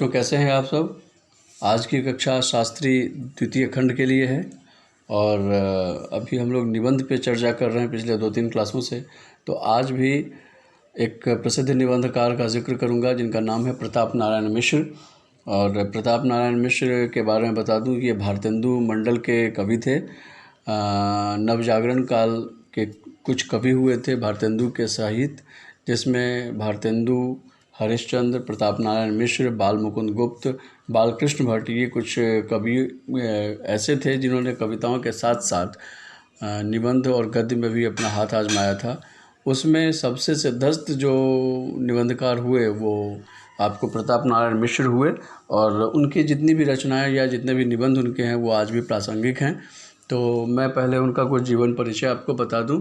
बच्चों कैसे हैं आप सब। आज की कक्षा शास्त्री द्वितीय खंड के लिए है और अभी हम लोग निबंध पे चर्चा कर रहे हैं पिछले 2-3 क्लासों से। तो आज भी एक प्रसिद्ध निबंधकार का जिक्र करूंगा जिनका नाम है प्रताप नारायण मिश्र। और प्रताप नारायण मिश्र के बारे में बता दूं कि ये भारतेंदु मंडल के कवि थे। नवजागरण काल के कुछ कवि हुए थे भारतेंदु के सहित, जिसमें भारतेंदु, हरिश्चंद्र, प्रताप नारायण मिश्र, बाल मुकुंद गुप्त, बालकृष्ण भट्ट, ये कुछ कवि ऐसे थे जिन्होंने कविताओं के साथ साथ निबंध और गद्य में भी अपना हाथ आजमाया था। उसमें सबसे सिद्धस्त जो निबंधकार हुए वो आपको प्रताप नारायण मिश्र हुए और उनकी जितनी भी रचनाएं या जितने भी निबंध उनके हैं वो आज भी प्रासंगिक हैं। तो मैं पहले उनका कुछ जीवन परिचय आपको बता दूं।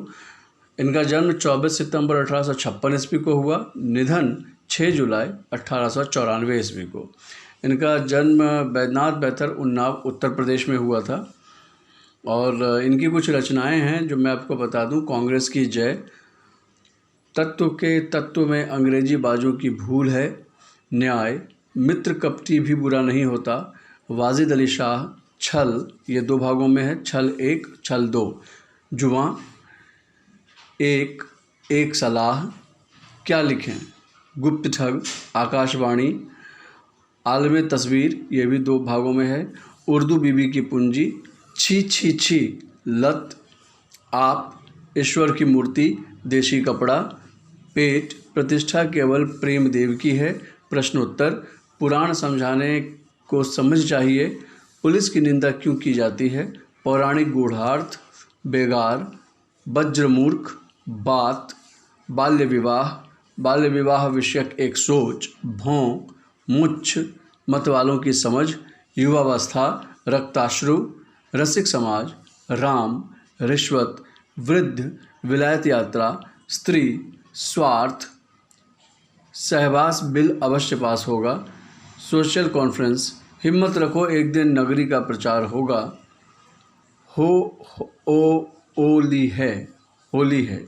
इनका जन्म 24 सितंबर 1856 ईस्वी को हुआ, निधन 6 जुलाई 1894 ईस्वी को। इनका जन्म बैद्यनाथ बैथर, उन्नाव, उत्तर प्रदेश में हुआ था। और इनकी कुछ रचनाएं हैं जो मैं आपको बता दूं। कांग्रेस की जय, तत्व के तत्व में अंग्रेजी बाजों की भूल है, न्याय, मित्र कपटी भी बुरा नहीं होता, वाजिद अली शाह, छल, ये 2 भागों में है, छल 1, छल 2, जुबां, एक सलाह, क्या लिखें, गुप्त ठग, आकाशवाणी, आलम तस्वीर, ये भी 2 भागों में है, उर्दू बीबी की पूंजी, छी छी छी, लत, आप, ईश्वर की मूर्ति, देशी कपड़ा, पेट, प्रतिष्ठा केवल प्रेम देव की है, प्रश्नोत्तर, पुराण समझाने को समझ चाहिए, पुलिस की निंदा क्यों की जाती है, पौराणिक गूढ़ार्थ, बेगार, वज्रमूर्ख, बात, बाल्य विवाह विषयक एक सोच, भौं, मुच्छ, मतवालों की समझ, युवावस्था, रक्ताश्रु, रसिक समाज, राम, रिश्वत, वृद्ध, विलायत यात्रा, स्त्री, स्वार्थ, सहवास बिल अवश्य पास होगा, सोशल कॉन्फ्रेंस, हिम्मत रखो एक दिन नगरी का प्रचार होगा, होली है।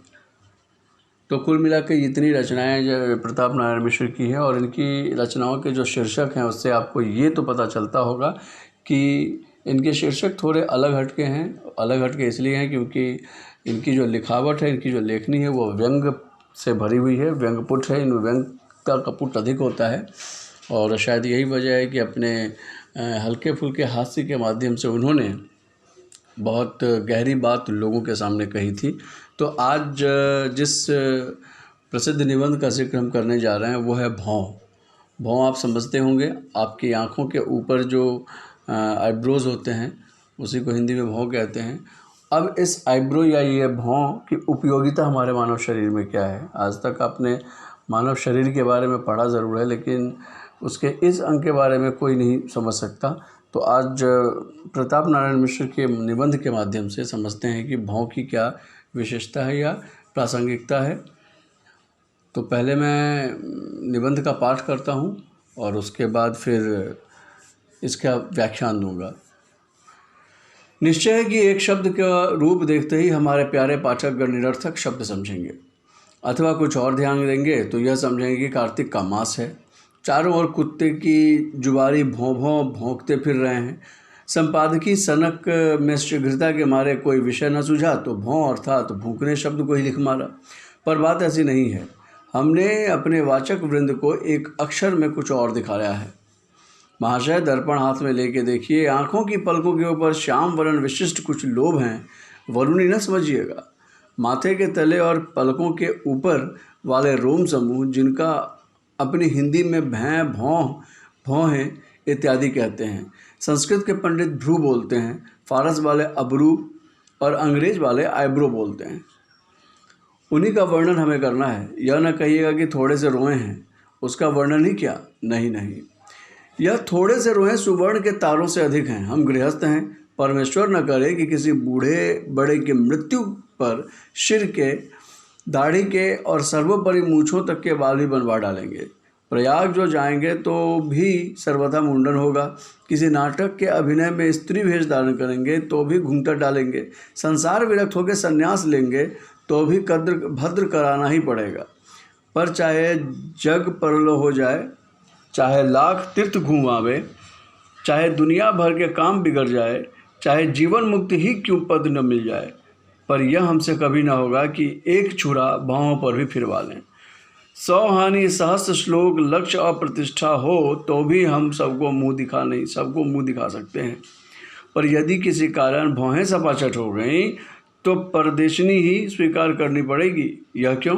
तो कुल मिलाकर इतनी रचनाएं जो प्रताप नारायण मिश्र की हैं और इनकी रचनाओं के जो शीर्षक हैं उससे आपको ये तो पता चलता होगा कि इनके शीर्षक थोड़े अलग हटके हैं। अलग हटके इसलिए हैं क्योंकि इनकी जो लिखावट है, इनकी जो लेखनी है वो व्यंग से भरी हुई है, व्यंगपुट है। इन व्यंग का कपुट अधिक होता है और शायद यही वजह है कि अपने हल्के फुल्के हास्य के माध्यम से उन्होंने बहुत गहरी बात लोगों के सामने कही थी। तो आज जिस प्रसिद्ध निबंध का जिक्र हम करने जा रहे हैं वो है भौं। आप समझते होंगे, आपकी आँखों के ऊपर जो आईब्रोज होते हैं उसी को हिंदी में भौं कहते हैं। अब इस आईब्रो या ये भौं की उपयोगिता हमारे मानव शरीर में क्या है? आज तक आपने मानव शरीर के बारे में पढ़ा ज़रूर है लेकिन उसके इस अंग के बारे में कोई नहीं समझ सकता। तो आज प्रताप नारायण मिश्र के निबंध के माध्यम से समझते हैं कि भौं की क्या विशेषता है या प्रासंगिकता है। तो पहले मैं निबंध का पाठ करता हूँ और उसके बाद फिर इसका व्याख्यान दूंगा। निश्चय है कि एक शब्द का रूप देखते ही हमारे प्यारे पाठकगण निरर्थक शब्द समझेंगे अथवा कुछ और ध्यान देंगे तो यह समझेंगे कि कार्तिक का मास है। चारों ओर कुत्ते की जुबारी भौं भौं भौंकते फिर रहे हैं। संपादकी सनक में शीघ्रता के मारे कोई विषय न सूझा तो भौं अर्थात भूखने शब्द को ही लिख मारा। पर बात ऐसी नहीं है। हमने अपने वाचक वृंद को एक अक्षर में कुछ और दिखाया है। महाशय, दर्पण हाथ में लेके देखिए, आँखों की पलकों के ऊपर श्याम वर्ण विशिष्ट कुछ लोभ हैं, वरुणी न समझिएगा। माथे के तले और पलकों के ऊपर वाले रोम समूह जिनका अपनी हिंदी में भैं, भौं हैं इत्यादि कहते हैं। संस्कृत के पंडित भ्रू बोलते हैं, फारस वाले अबरू और अंग्रेज वाले आईब्रो बोलते हैं। उन्हीं का वर्णन हमें करना है। यह न कहिएगा कि थोड़े से रोए हैं, उसका वर्णन ही क्या? नहीं, यह थोड़े से रोए सुवर्ण के तारों से अधिक हैं। हम गृहस्थ हैं, परमेश्वर न करे कि किसी बूढ़े बड़े की मृत्यु पर सिर के, दाढ़ी के और सर्वोपरि मूछों तक के बाल भी बनवा डालेंगे। प्रयाग जो जाएंगे तो भी सर्वथा मुंडन होगा। किसी नाटक के अभिनय में स्त्री भेष धारण करेंगे तो भी घूंघट डालेंगे। संसार विरक्त होकर संन्यास लेंगे तो भी कद्र भद्र कराना ही पड़ेगा। पर चाहे जग परलो हो जाए चाहे लाख तीर्थ घूम आवे, चाहे दुनिया भर के काम बिगड़ जाए, चाहे जीवन मुक्त ही क्यों पद न मिल जाए, पर यह हमसे कभी ना होगा कि एक छुरा भावों पर भी फिरवा लें। 100 हानि सहस्त्र श्लोक लक्ष्य और प्रतिष्ठा हो तो भी हम सबको मुंह दिखा सकते हैं, पर यदि किसी कारण भौहें सपाचट हो गई तो परदेशनी ही स्वीकार करनी पड़ेगी। यह क्यों?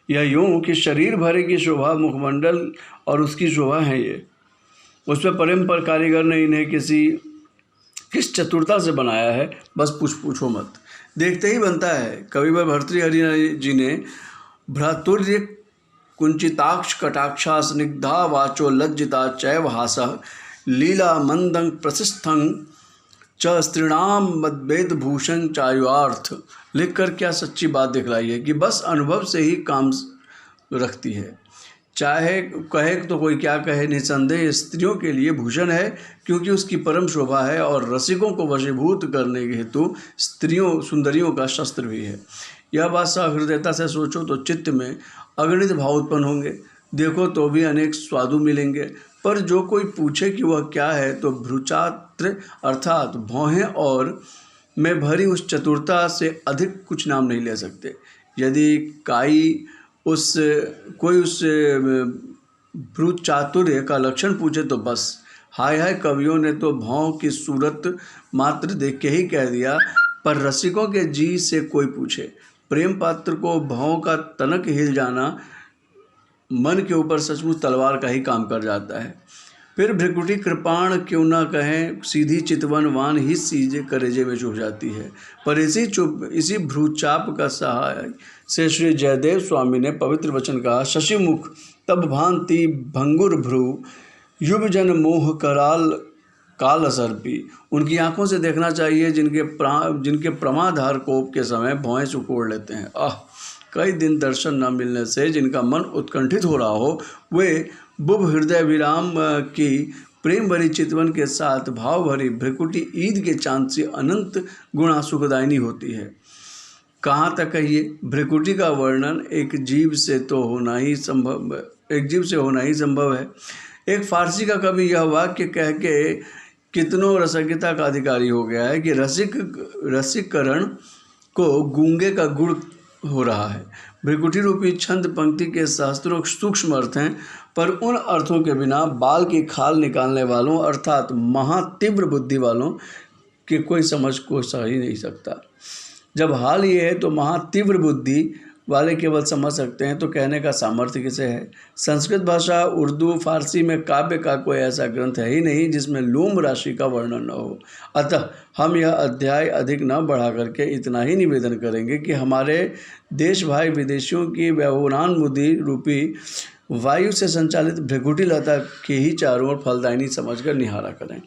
यह यूँ कि शरीर भरे की शोभा मुखमंडल और उसकी शोभा है ये, उसमें प्रेम पर कारीगर ने इन्हें किस चतुरता से बनाया है, बस पूछो मत, देखते ही बनता है। कविवर भर्तृहरि जी ने भ्रातुर्य कुंचिताक्ष कटाक्षा स्निग्धा वाचो लज्जिता चैव हासः लीला मंदं प्रसिस्थं च स्त्रीणाम मद्वेद भूषण चायुआर्थ लिखकर क्या सच्ची बात दिखलाई है कि बस अनुभव से ही काम रखती है। चाहे कहे तो कोई क्या कहे, निसंदेह स्त्रियों के लिए भूषण है, क्योंकि उसकी परम शोभा है और रसिकों को वशीभूत करने के हेतु सुंदरियों का शस्त्र भी है। यह बात सहृदयता से सोचो तो चित्त में अगणित भाव उत्पन्न होंगे, देखो तो भी अनेक स्वादु मिलेंगे, पर जो कोई पूछे कि वह क्या है तो भ्रूचात्र अर्थात भौहें और में भरी उस चतुरता से अधिक कुछ नाम नहीं ले सकते। यदि कोई उस भ्रूचातुर्य का लक्षण पूछे तो बस हाय हाय, कवियों ने तो भौं की सूरत मात्र देख के ही कह दिया, पर रसिकों के जी से कोई पूछे, प्रेम पात्र को भौं का तनक हिल जाना मन के ऊपर सचमुच तलवार का ही काम कर जाता है। फिर भ्रिकुटी कृपाण क्यों ना कहें, सीधी चितवन वान ही सीजे करेजे में चुभ जाती है। पर इसी भ्रूचाप का सहाय से श्री जयदेव स्वामी ने पवित्र वचन कहा, शशिमुख तब भांति भंगुर भ्रू युव जन मोह कराल काल असर्पी। उनकी आंखों से देखना चाहिए जिनके प्रमाधार कोप के समय भौएं सुकोड़ लेते हैं। कई दिन दर्शन न मिलने से जिनका मन उत्कंठित हो रहा हो, वे बुभ हृदय विराम की प्रेम भरी चितवन के साथ भाव भरी भ्रिकुटी ईद के चांद से अनंत गुणा सुखदायिनी होती है। कहाँ तक कहिए, भ्रिकुटी का वर्णन एक जीव से होना ही संभव है। एक फारसी का कवि यह वाक्य कह के कितनों रसज्ञता का अधिकारी हो गया है कि रसिककरण को गूंगे का गुण हो रहा है। भ्रिकुटी रूपी छंद पंक्ति के सहस्त्रों सूक्ष्म अर्थ हैं, पर उन अर्थों के बिना बाल की खाल निकालने वालों अर्थात महातीव्र बुद्धि वालों के कोई समझ को सह ही नहीं सकता। जब हाल ये है तो महातीव्र बुद्धि वाले केवल समझ सकते हैं, तो कहने का सामर्थ्य किसे है। संस्कृत भाषा, उर्दू, फारसी में काव्य का कोई ऐसा ग्रंथ है ही नहीं जिसमें लोम राशि का वर्णन न हो। अतः हम यह अध्याय अधिक न बढ़ा करके इतना ही निवेदन करेंगे कि हमारे देश भाई विदेशियों की व्यवहारानुमति रूपी वायु से संचालित भ्रिकुटी लता के ही चारों ओर फलदायिनी समझकर निहारा करें।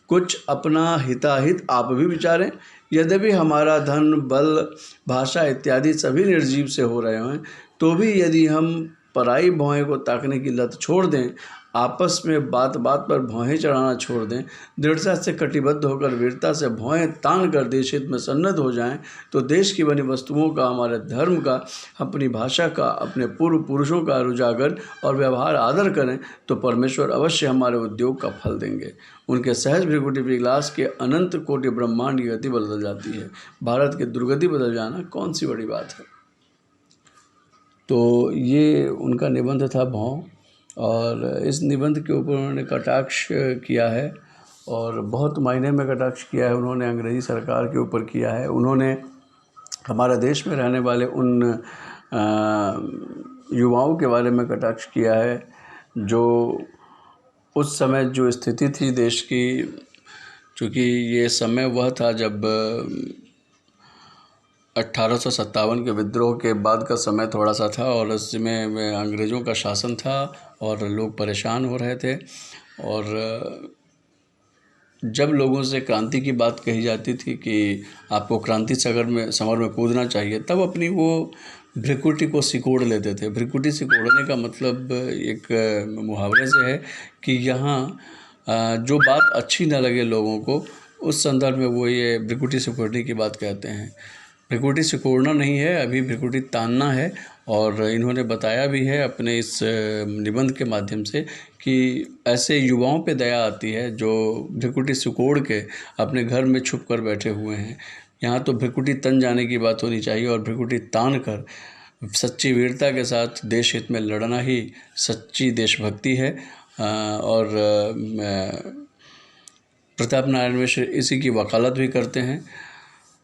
कुछ अपना हिताहित आप भी विचारें। यद्यपि हमारा धन, बल, भाषा इत्यादि सभी निर्जीव से हो रहे हैं, तो भी यदि हम पराई भौहें को ताकने की लत छोड़ दें, आपस में बात बात पर भौहें चढ़ाना छोड़ दें, दृढ़ता से कटिबद्ध होकर वीरता से भौहें तान कर देश हित में सन्नद्ध हो जाएं, तो देश की बनी वस्तुओं का, हमारे धर्म का, अपनी भाषा का, अपने पूर्व पुरुषों का उजागर और व्यवहार आदर करें, तो परमेश्वर अवश्य हमारे उद्योग का फल देंगे। उनके सहज भ्रिकुटी विलास के अनंत कोटि ब्रह्मांड की गति बदल जाती है। भारत की दुर्गति बदल जाना कौन सी बड़ी बात है। तो ये उनका निबंध था भौं, और इस निबंध के ऊपर उन्होंने कटाक्ष किया है, और बहुत मायने में कटाक्ष किया है। उन्होंने अंग्रेज़ी सरकार के ऊपर किया है। उन्होंने हमारे देश में रहने वाले उन युवाओं के बारे में कटाक्ष किया है जो उस समय जो स्थिति थी देश की, चूँकि ये समय वह था जब 1857 के विद्रोह के बाद का समय थोड़ा सा था, और उस समय अंग्रेज़ों का शासन था और लोग परेशान हो रहे थे। और जब लोगों से क्रांति की बात कही जाती थी कि आपको क्रांति समर में कूदना चाहिए, तब अपनी वो भ्रिकुटी को सिकोड़ लेते थे। भ्रिकुटी सिकोड़ने का मतलब एक मुहावरे से है कि यहाँ जो बात अच्छी न लगे लोगों को, उस संदर्भ में वो ये भ्रिकुटी सिकोड़ने की बात कहते हैं। भ्रिकुटी सिकोड़ना नहीं है, अभी भ्रिकुटी तानना है। और इन्होंने बताया भी है अपने इस निबंध के माध्यम से कि ऐसे युवाओं पे दया आती है जो भ्रिकुटी सिकोड़ के अपने घर में छुप कर बैठे हुए हैं। यहाँ तो भ्रिकुटी तन जाने की बात होनी चाहिए और भ्रिकुटी तान कर सच्ची वीरता के साथ देश हित में लड़ना ही सच्ची देशभक्ति है। और प्रताप नारायण मिश्र इसी की वकालत भी करते हैं।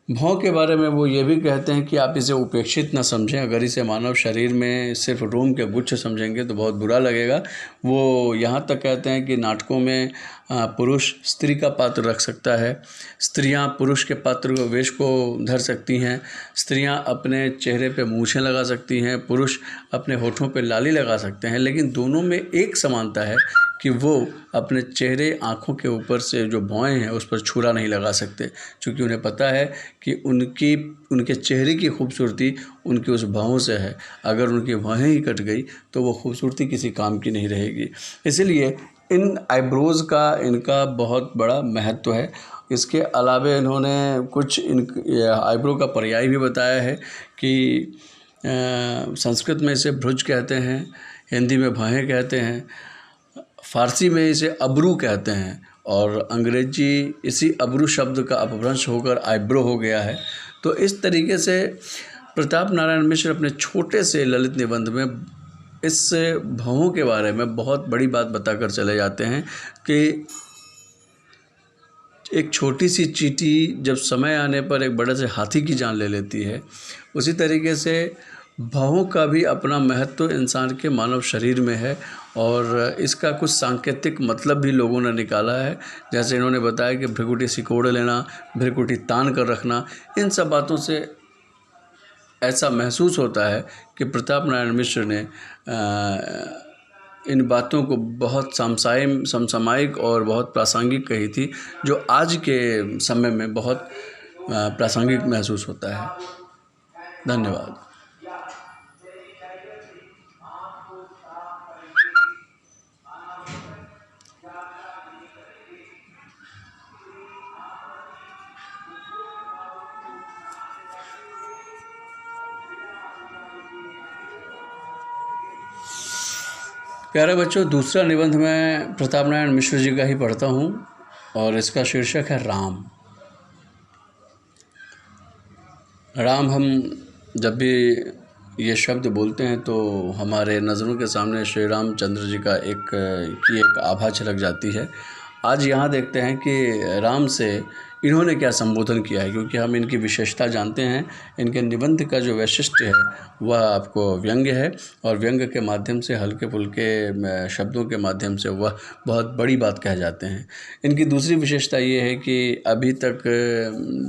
भाव के बारे में वो ये भी कहते हैं कि आप इसे उपेक्षित न समझें, अगर इसे मानव शरीर में सिर्फ रोम के गुच्छ समझेंगे तो बहुत बुरा लगेगा। वो यहाँ तक कहते हैं कि नाटकों में पुरुष स्त्री का पात्र रख सकता है, स्त्रियाँ पुरुष के पात्र वेश को धर सकती हैं, स्त्रियाँ अपने चेहरे पे मूछें लगा सकती हैं, पुरुष अपने होठों पे लाली लगा सकते हैं, लेकिन दोनों में एक समानता है कि वो अपने चेहरे आँखों के ऊपर से जो भौएँ हैं उस पर छुरा नहीं लगा सकते, क्योंकि उन्हें पता है कि उनके चेहरे की खूबसूरती उनकी उस भौं से है। अगर उनकी भौहें ही कट गई तो वो खूबसूरती किसी काम की नहीं रहेगी। इसलिए इन आईब्रोज़ का इनका बहुत बड़ा महत्व है। इसके अलावा इन्होंने कुछ आईब्रो का पर्याय भी बताया है कि संस्कृत में इसे भ्रुज कहते हैं, हिंदी में भौहें कहते हैं, फ़ारसी में इसे अब्रू कहते हैं और अंग्रेजी इसी अब्रू शब्द का अपभ्रंश होकर आईब्रो हो गया है। तो इस तरीके से प्रताप नारायण मिश्र अपने छोटे से ललित निबंध में इस भौहों के बारे में बहुत बड़ी बात बताकर चले जाते हैं कि एक छोटी सी चींटी जब समय आने पर एक बड़े से हाथी की जान ले लेती है, उसी तरीके से भौहों का भी अपना महत्व इंसान के मानव शरीर में है और इसका कुछ सांकेतिक मतलब भी लोगों ने निकाला है। जैसे इन्होंने बताया कि भ्रिकुटी सिकोड़ लेना, भ्रिकुटी तान कर रखना, इन सब बातों से ऐसा महसूस होता है कि प्रताप नारायण मिश्र ने इन बातों को बहुत समसामयिक और बहुत प्रासंगिक कही थी, जो आज के समय में बहुत प्रासंगिक महसूस होता है। धन्यवाद। प्यारे बच्चों, दूसरा निबंध मैं प्रताप नारायण मिश्र जी का ही पढ़ता हूँ और इसका शीर्षक है राम। राम, हम जब भी ये शब्द बोलते हैं तो हमारे नज़रों के सामने श्री रामचंद्र जी का एक आभा झलक जाती है। आज यहाँ देखते हैं कि राम से इन्होंने क्या संबोधन किया है, क्योंकि हम इनकी विशेषता जानते हैं। इनके निबंध का जो वैशिष्ट्य है वह आपको व्यंग्य है और व्यंग्य के माध्यम से, हल्के फुल्के शब्दों के माध्यम से वह बहुत बड़ी बात कह जाते हैं। इनकी दूसरी विशेषता ये है कि अभी तक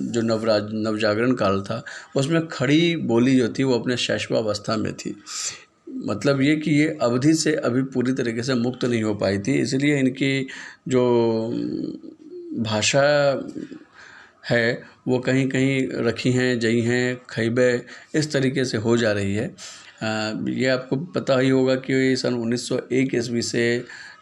जो नवजागरण काल था उसमें खड़ी बोली जो थी वो अपने शैशवावस्था में थी। मतलब ये कि ये अवधि से अभी पूरी तरीके से मुक्त नहीं हो पाई थी, इसलिए इनकी जो भाषा है वो कहीं कहीं रखी हैं, जई हैं, खैबे, इस तरीके से हो जा रही है। ये आपको पता ही होगा कि सन 1901 ईस्वी से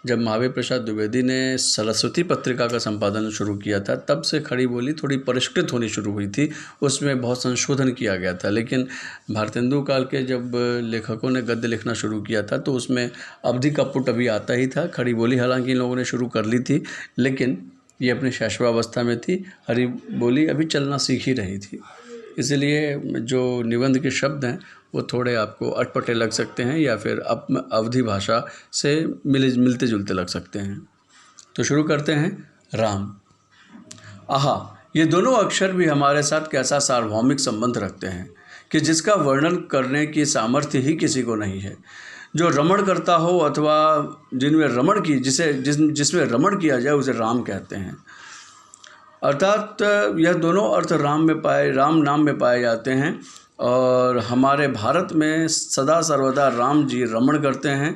जब महावीर प्रसाद द्विवेदी ने सरस्वती पत्रिका का संपादन शुरू किया था, तब से खड़ी बोली थोड़ी परिष्कृत होनी शुरू हुई थी। उसमें बहुत संशोधन किया गया था, लेकिन भारतेंदु काल के जब लेखकों ने गद्य लिखना शुरू किया था तो उसमें अवधि का पुट अभी आता ही था। खड़ी बोली हालांकि इन लोगों ने शुरू कर ली थी, लेकिन ये अपनी शैशवावस्था में थी। हरी बोली अभी चलना सीख ही रही थी, इसलिए जो निबंध के शब्द हैं वो थोड़े आपको अटपटे लग सकते हैं या फिर अवधि भाषा से मिलते जुलते लग सकते हैं। तो शुरू करते हैं। राम। आहा, ये दोनों अक्षर भी हमारे साथ कैसा सार्वभौमिक संबंध रखते हैं कि जिसका वर्णन करने की सामर्थ्य ही किसी को नहीं है। जो रमण करता हो अथवा जिसमें रमण किया जाए उसे राम कहते हैं। अर्थात यह दोनों अर्थ राम नाम में पाए जाते हैं और हमारे भारत में सदा सर्वदा राम जी रमण करते हैं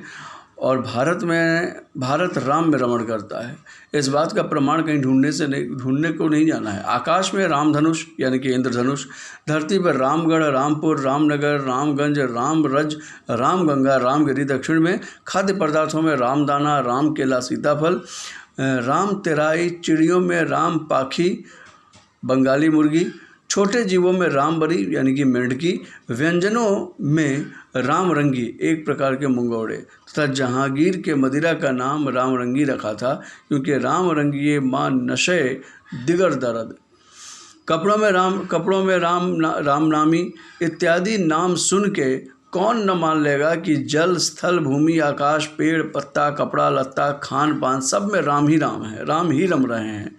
और भारत राम में रमण करता है। इस बात का प्रमाण कहीं ढूंढने को नहीं जाना है। आकाश में रामधनुष यानी कि इंद्रधनुष, धरती पर रामगढ़, रामपुर, रामनगर, रामगंज, रामरज, रामगंगा, रामगिरी, दक्षिण में खाद्य पदार्थों में रामदाना, राम केला, सीताफल, राम तेराई, चिड़ियों में राम पाखी, बंगाली मुर्गी, छोटे जीवों में रामबरी यानी कि मेंढकी, व्यंजनों में रामरंगी एक प्रकार के मुंगौड़े, तथा जहांगीर के मदिरा का नाम रामरंगी रखा था क्योंकि रामरंगी माँ नशे दिगर दर्द। कपड़ों में रामनामी इत्यादि नाम सुन के कौन न मान लेगा कि जल स्थल भूमि आकाश पेड़ पत्ता कपड़ा लत्ता खान पान सब में राम ही राम है, राम ही रम रहे हैं।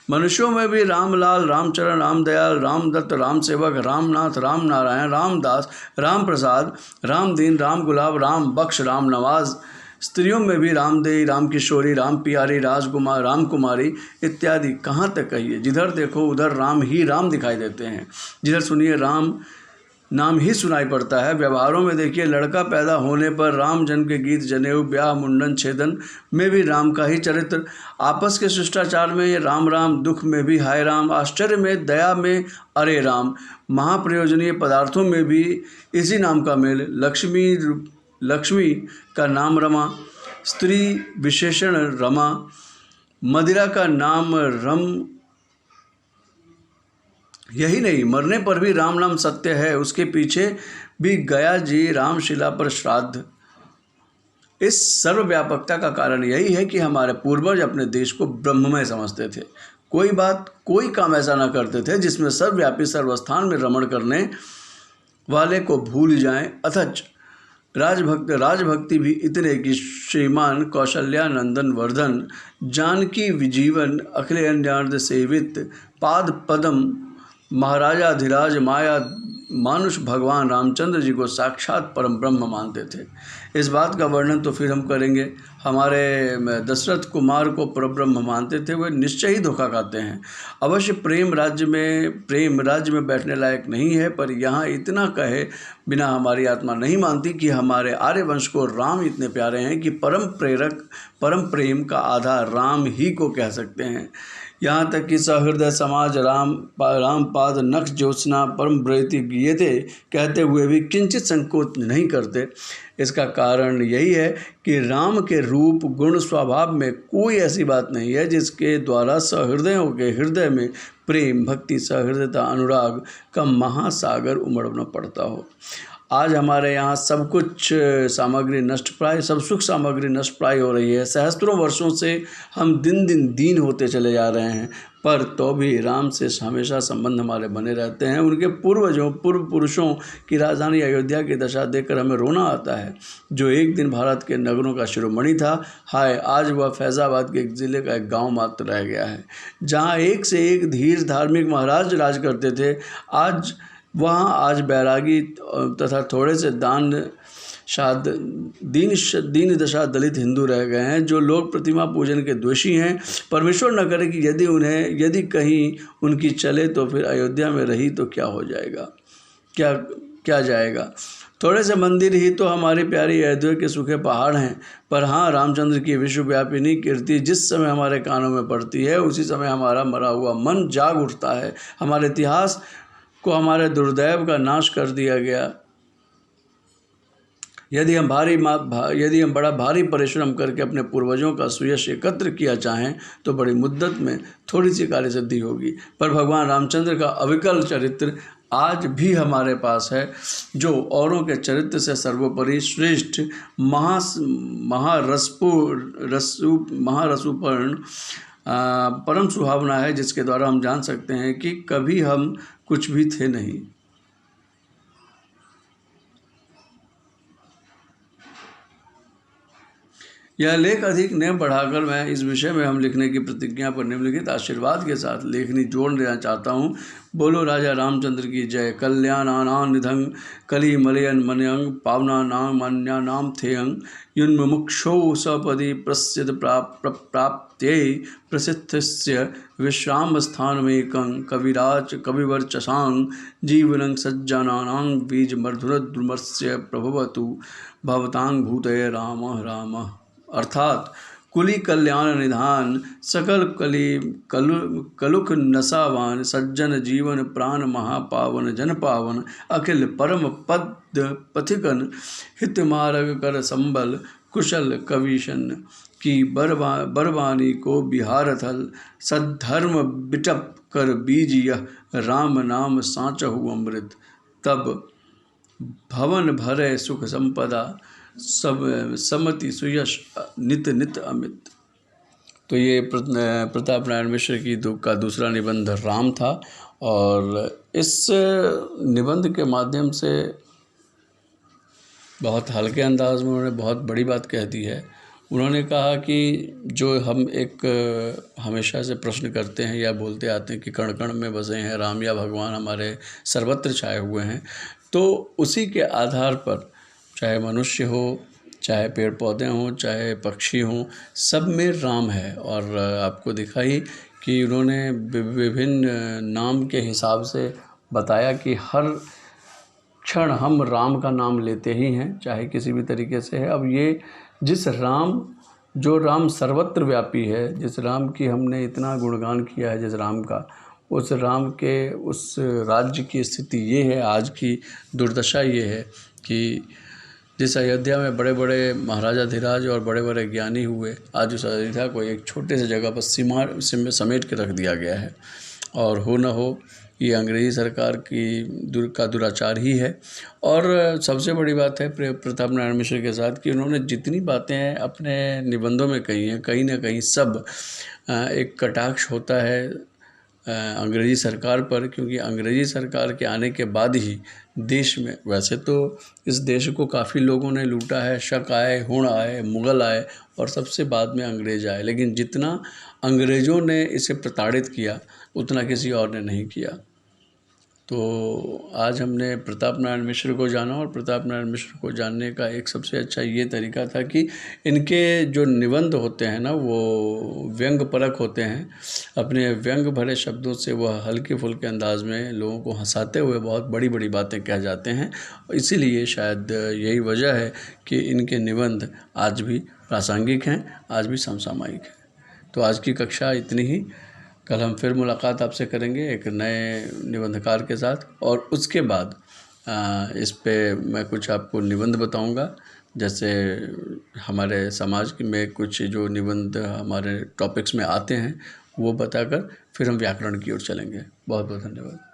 मनुष्यों में भी रामलाल, रामचरण, रामदयाल, रामदत्त, राम सेवक, रामनाथ, राम नारायण, रामदास, राम प्रसाद, रामदीन, राम गुलाब, राम बख्श, राम नवाज। स्त्रियों में भी रामदेई, राम किशोरी, राम पियारी, राजकुमार, रामकुमारी इत्यादि कहाँ तक कहिए। जिधर देखो उधर राम ही राम दिखाई देते हैं, जिधर सुनिए राम नाम ही सुनाई पड़ता है। व्यवहारों में देखिए, लड़का पैदा होने पर राम जन्म के गीत, जनेऊ, ब्याह, मुंडन, छेदन में भी राम का ही चरित्र। आपस के शिष्टाचार में राम राम, दुख में भी हाय राम, आश्चर्य में, दया में अरे राम, महाप्रयोजनीय पदार्थों में भी इसी नाम का मेल। लक्ष्मी का नाम रमा, स्त्री विशेषण रमा, मदिरा का नाम रम। यही नहीं, मरने पर भी राम नाम सत्य है। उसके पीछे भी गया जी रामशिला पर श्राद्ध। इस सर्वव्यापकता का कारण यही है कि हमारे पूर्वज अपने देश को ब्रह्ममय समझते थे। कोई काम ऐसा ना करते थे जिसमें सर्वव्यापी सर्वस्थान में रमण करने वाले को भूल जाएं। अथच राजभक्ति भी इतने कि श्रीमान कौशल्यानंदन वर्धन, जानकी विजीवन, अखिलेन्द्र सेवित, पाद पदम, महाराजाधिराज माया मानुष भगवान रामचंद्र जी को साक्षात परम ब्रह्म मानते थे। इस बात का वर्णन तो फिर हम करेंगे। हमारे दशरथ कुमार को परब्रह्म मानते थे, वे निश्चय ही धोखा खाते हैं। अवश्य प्रेम राज्य में बैठने लायक नहीं है, पर यहाँ इतना कहे बिना हमारी आत्मा नहीं मानती कि हमारे आर्यवंश को राम इतने प्यारे हैं कि परम प्रेम का आधार राम ही को कह सकते हैं। यहाँ तक कि सहृदय समाज राम पाद नक्ष ज्योत्सना परम ब्रति गीयते कहते हुए भी किंचित संकोच नहीं करते। इसका कारण यही है कि राम के रूप गुण स्वभाव में कोई ऐसी बात नहीं है जिसके द्वारा सहृदयों के हृदय में प्रेम भक्ति सहृदयता अनुराग का महासागर उमड़ न पड़ता हो। आज हमारे यहाँ सब कुछ सामग्री नष्टप्राय, सब सुख सामग्री नष्टप्राय हो रही है। सहस्त्रों वर्षों से हम दिन दीन होते चले जा रहे हैं, पर तो भी राम से हमेशा संबंध हमारे बने रहते हैं। उनके पूर्व पुरुषों की राजधानी अयोध्या की दशा देखकर हमें रोना आता है, जो एक दिन भारत के नगरों का शिरोमणि था। हाय, आज वह फैज़ाबाद के एक ज़िले का एक गाँव मात्र रह गया है, जहाँ एक से एक धीर धार्मिक महाराज राज करते थे। आज बैरागी तथा थोड़े से दीन दशा दलित हिंदू रह गए हैं, जो लोग प्रतिमा पूजन के द्वेषी हैं। परमेश्वर न करे कि यदि कहीं उनकी चले तो फिर अयोध्या में रही तो क्या हो जाएगा, क्या जाएगा। थोड़े से मंदिर ही तो हमारी प्यारी अयोध्या के सूखे पहाड़ हैं, पर हाँ, रामचंद्र की विश्वव्यापिनी कीर्ति जिस समय हमारे कानों में पड़ती है, उसी समय हमारा मरा हुआ मन जाग उठता है। हमारे इतिहास को हमारे दुर्दैव का नाश कर दिया गया। यदि हम बड़ा भारी परिश्रम करके अपने पूर्वजों का सुयश एकत्र किया चाहें तो बड़ी मुद्दत में थोड़ी सी कार्य सिद्धि होगी। पर भगवान रामचंद्र का अविकल चरित्र आज भी हमारे पास है, जो औरों के चरित्र से सर्वोपरि श्रेष्ठ महारसूपर्ण परम सुहावना है, जिसके द्वारा हम जान सकते हैं कि कभी हम कुछ भी थे नहीं। यह लेख अधिक न बढ़ाकर मैं इस विषय में हम लिखने की प्रतिज्ञा पर निम्नलिखित आशीर्वाद के साथ लेखनी जोड़ देना चाहता हूँ। बोलो राजा रामचंद्र की जय। कल्याणानां निधं कली मलयन मनयंग पावना नाम अन्या नाम थेयंग युन्मुक्षो सपदि प्रसिद्ध प्राप्त्यै प्रसिद्धस्य विश्रामस्थानमेकं कविवर्चसां जीवनं सज्जनानां बीजमधुरद्रुमस्य प्रभवतु भवतां भूतये राम राम। अर्थात कुली कल्याण निधान सकल कलुख नसावान सज्जन जीवन प्राण महापावन जन पावन अखिल परम पद पथिकन हित मार्ग कर संबल कुशल कविशन की बरवानी को बिहार थल सद्धर्म बिटप कर बीज यह राम नाम साँचहु अमृत। तब भवन भरे सुख संपदा सब समति सुयश नित नित अमित। तो ये प्रताप नारायण मिश्र की का दूसरा निबंध राम था। और इस निबंध के माध्यम से बहुत हल्के अंदाज में उन्होंने बहुत बड़ी बात कह दी है। उन्होंने कहा कि जो हम एक हमेशा से प्रश्न करते हैं या बोलते आते हैं कि कण कण में बसे हैं राम, या भगवान हमारे सर्वत्र छाए हुए हैं, तो उसी के आधार पर चाहे मनुष्य हो, चाहे पेड़ पौधे हों, चाहे पक्षी हों, सब में राम है। और आपको दिखाई कि उन्होंने विभिन्न नाम के हिसाब से बताया कि हर क्षण हम राम का नाम लेते ही हैं, चाहे किसी भी तरीके से है। अब ये जिस राम, जो राम सर्वत्र व्यापी है, जिस राम की हमने इतना गुणगान किया है, जिस राम का, उस राम के उस राज्य की स्थिति ये है, आज की दुर्दशा ये है कि जिस अयोध्या में बड़े बड़े महाराजा धीराज और बड़े बड़े ज्ञानी हुए, आज उस अयोध्या को एक छोटे से जगह पर समेट के रख दिया गया है। और हो न हो ये अंग्रेज़ी सरकार की दुराचार ही है। और सबसे बड़ी बात है प्रताप नारायण मिश्र के साथ कि उन्होंने जितनी बातें अपने निबंधों में कही हैं, कहीं ना कहीं सब एक कटाक्ष होता है अंग्रेज़ी सरकार पर, क्योंकि अंग्रेज़ी सरकार के आने के बाद ही देश में, वैसे तो इस देश को काफ़ी लोगों ने लूटा है, शक आए, हुण आए, मुग़ल आए और सबसे बाद में अंग्रेज़ आए, लेकिन जितना अंग्रेज़ों ने इसे प्रताड़ित किया उतना किसी और ने नहीं किया। तो आज हमने प्रताप नारायण मिश्र को जाना, और प्रताप नारायण मिश्र को जानने का एक सबसे अच्छा ये तरीका था कि इनके जो निबंध होते हैं ना, वो व्यंग परक होते हैं। अपने व्यंग भरे शब्दों से वह हल्के फुल्के अंदाज में लोगों को हंसाते हुए बहुत बड़ी बड़ी बातें कह जाते हैं। इसीलिए शायद यही वजह है कि इनके निबंध आज भी प्रासंगिक हैं, आज भी समसामयिक हैं। तो आज की कक्षा इतनी ही। कल हम फिर मुलाकात आपसे करेंगे एक नए निबंधकार के साथ, और उसके बाद इस पे मैं कुछ आपको निबंध बताऊंगा। जैसे हमारे समाज में कुछ जो निबंध हमारे टॉपिक्स में आते हैं वो बताकर फिर हम व्याकरण की ओर चलेंगे। बहुत बहुत धन्यवाद।